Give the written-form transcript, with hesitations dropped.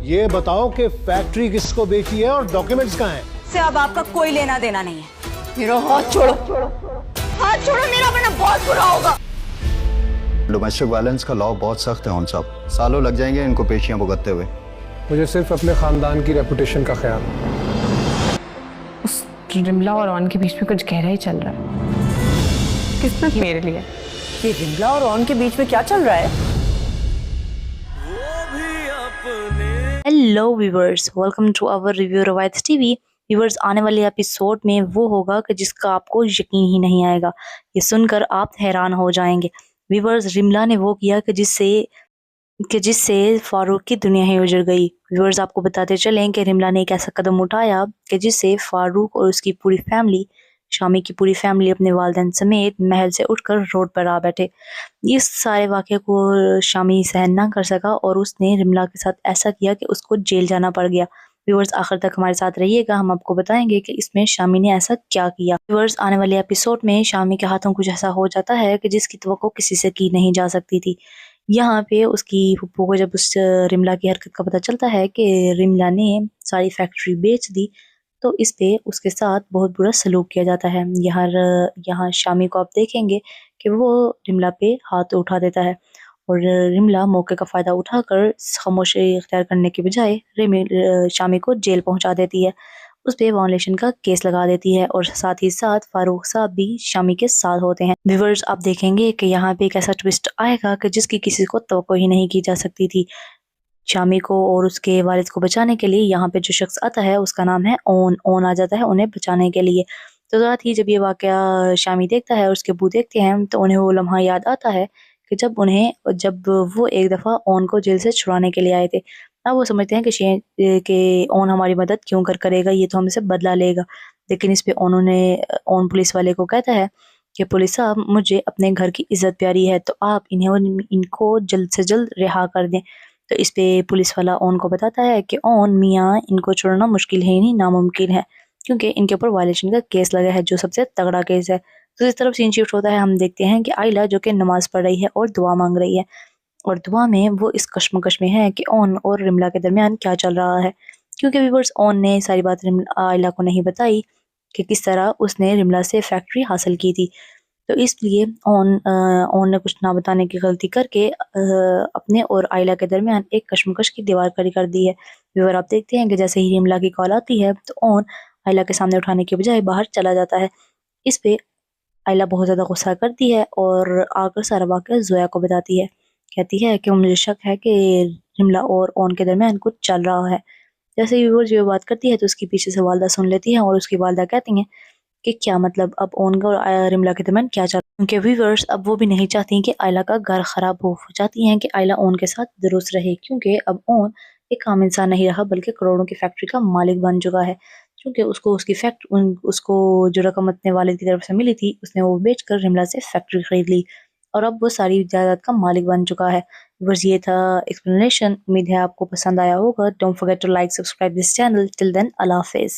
ये बताओ कि फैक्ट्री किसको बेची है और डॉक्यूमेंट्स कहाँ हैं? से अब आपका कोई लेना देना नहीं है। मेरा हाथ छोड़ो, हाथ छोड़ो मेरा, वरना बहुत बुरा होगा। डोमेस्टिक वायलेंस का लॉ बहुत सख्त है साहब, सालों लग जाएंगे इनको पेशियां भुगतते हुए। मुझे सिर्फ अपने खानदान की रेपुटेशन का ख्याल। उस रिमला और ऑन के बीच में कुछ गहरा ही चल रहा है। किस्मत मेरे लिए। ये रिमला और ऑन के बीच में क्या चल रहा है? Hello viewers, welcome to our review Riwayat TV. Viewers, आने वाले एपिसोड में वो होगा कि जिसका आपको यकीन ही नहीं आएगा। ये सुनकर आप हैरान हो जाएंगे। व्यूवर्स, रिमला ने वो किया कि जिससे फारूक की दुनिया ही उजड़ गई। व्यूवर्स, आपको बताते चलें कि रिमला ने एक ऐसा कदम उठाया कि जिससे फारूक और उसकी पूरी फैमिली, शामी की पूरी फैमिली अपने वालिदैन समेत महल से उठकर रोड पर आ बैठे। इस सारे वाक़े को शामी सहन ना कर सका और उसने रिमला के साथ ऐसा किया कि उसको जेल जाना पड़ गया। व्यूवर्स, आखिर तक हमारे साथ रहिएगा, हम आपको बताएंगे कि इसमें शामी ने ऐसा क्या किया। व्यूवर्स, आने वाले एपिसोड में शामी के हाथों कुछ ऐसा हो जाता है कि जिसकी तवक्को किसी से की नहीं जा सकती थी। यहाँ पे उसकी फुप्पो को जब उस रिमला की हरकत का पता चलता है कि रिमला ने सारी फैक्ट्री बेच दी, तो इस पे उसके साथ बहुत बुरा सलूक किया जाता है। यहाँ शामी को आप देखेंगे कि वो रिमला पे हाथ उठा देता है और रिमला मौके का फ़ायदा उठाकर खामोशी इख्तियार करने के बजाय शामी को जेल पहुंचा देती है। उस पे वायलेशन का केस लगा देती है और साथ ही साथ फारूक साहब भी शामी के साथ होते हैं। व्यूअर्स, आप देखेंगे कि यहाँ पे एक ऐसा ट्विस्ट आएगा कि जिसकी किसी को तवक्को ही नहीं की जा सकती थी। शामी को और उसके वालिद को बचाने के लिए यहाँ पे जो शख्स आता है उसका नाम है ओन आ जाता है उन्हें बचाने के लिए। तो साथ ही जब ये वाक़या शामी देखता है और उसके अब्बू देखते हैं तो उन्हें वो लम्हा याद आता है कि जब वो एक दफ़ा ओन को जेल से छुड़ाने के लिए आए थे। अब वो समझते हैं कि ओन हमारी मदद क्यों करेगा, ये तो हमसे बदला लेगा। लेकिन इस पे ओन पुलिस वाले को कहता है कि पुलिस साहब, मुझे अपने घर की इज्जत प्यारी है, तो आप इनको जल्द से जल्द रिहा कर दें। तो इस पे पुलिस वाला ओन को बताता है कि ओन मियाँ, इनको छोड़ना मुश्किल है नहीं, नामुमकिन है, क्योंकि इनके ऊपर वायलेशन का केस लगा है जो सबसे तगड़ा केस है। तो इस तरफ सीन शिफ्ट होता है, हम देखते हैं कि आयला जो कि नमाज पढ़ रही है और दुआ मांग रही है, और दुआ में वो इस कश्मकश में है कि ओन और रिमला के दरमियान क्या चल रहा है, क्योंकि व्यूअर्स ओन ने सारी बात आयला को नहीं बताई कि किस तरह उसने रिमला से फैक्ट्री हासिल की थी। तो इसलिए ओन ने कुछ ना बताने की गलती करके अपने और आयला के दरमियान एक कश्मकश की दीवार खड़ी कर दी है। व्यूअर, आप देखते हैं कि जैसे ही रिमला की कॉल आती है तो ओन आयला के सामने उठाने के बजाय बाहर चला जाता है। इस पे आयला बहुत ज़्यादा गुस्सा करती है और आकर सारा वाक़या जोया को बताती है। कहती है कि मुझे शक है कि रिमला और ओन के दरमियान कुछ चल रहा है। जैसे ही व्यूअर जो बात करती है तो उसकी पीछे से वालदा सुन लेती है और उसकी वालदा कहती हैं कि क्या मतलब, अब ओन और रिमला के दरमियान क्या चल रहा है। उनके व्यूअर्स अब वो भी नहीं चाहती कि आयला का घर खराब हो, चाहती हैं कि आयला ओन के साथ दुरुस्त रहे, क्योंकि अब ओन एक आम इंसान नहीं रहा बल्कि करोड़ों की फैक्ट्री का मालिक बन चुका है। क्योंकि उसको जो रकम अपने वालिद की तरफ से मिली थी उसने वो बेचकर रिमला से फैक्ट्री खरीद ली और अब वो सारी जायदाद का मालिक बन चुका है। बस ये था एक्सप्लेनेशन। उम्मीद है आपको पसंद आया होगा। Don't forget to like, subscribe this channel. Till then, अल्लाह हाफिज़।